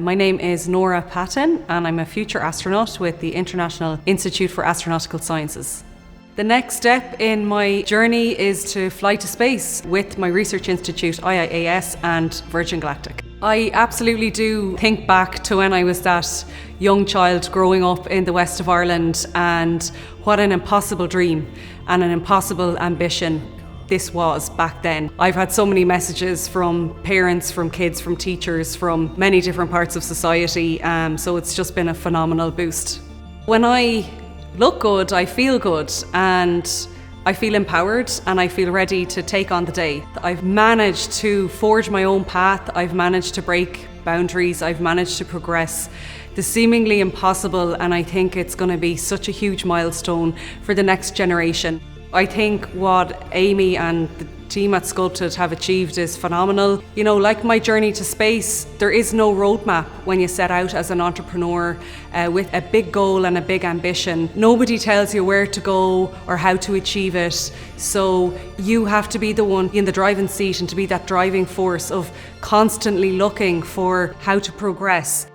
My name is Norah Patten and I'm a future astronaut with the International Institute for Astronautical Sciences. The next step in my journey is to fly to space with my research institute IIAS and Virgin Galactic. I absolutely do think back to when I was that young child growing up in the west of Ireland, and what an impossible dream and an impossible ambition this was back then. I've had so many messages from parents, from kids, from teachers, from many different parts of society, so it's just been a phenomenal boost. When I look good, I feel good, and I feel empowered and I feel ready to take on the day. I've managed to forge my own path, I've managed to break boundaries, I've managed to progress the seemingly impossible, and I think it's going to be such a huge milestone for the next generation. I think what Aimee and the team at Sculpted have achieved is phenomenal. You know, like my journey to space, there is no roadmap when you set out as an entrepreneur with a big goal and a big ambition. Nobody tells you where to go or how to achieve it, so you have to be the one in the driving seat and to be that driving force of constantly looking for how to progress.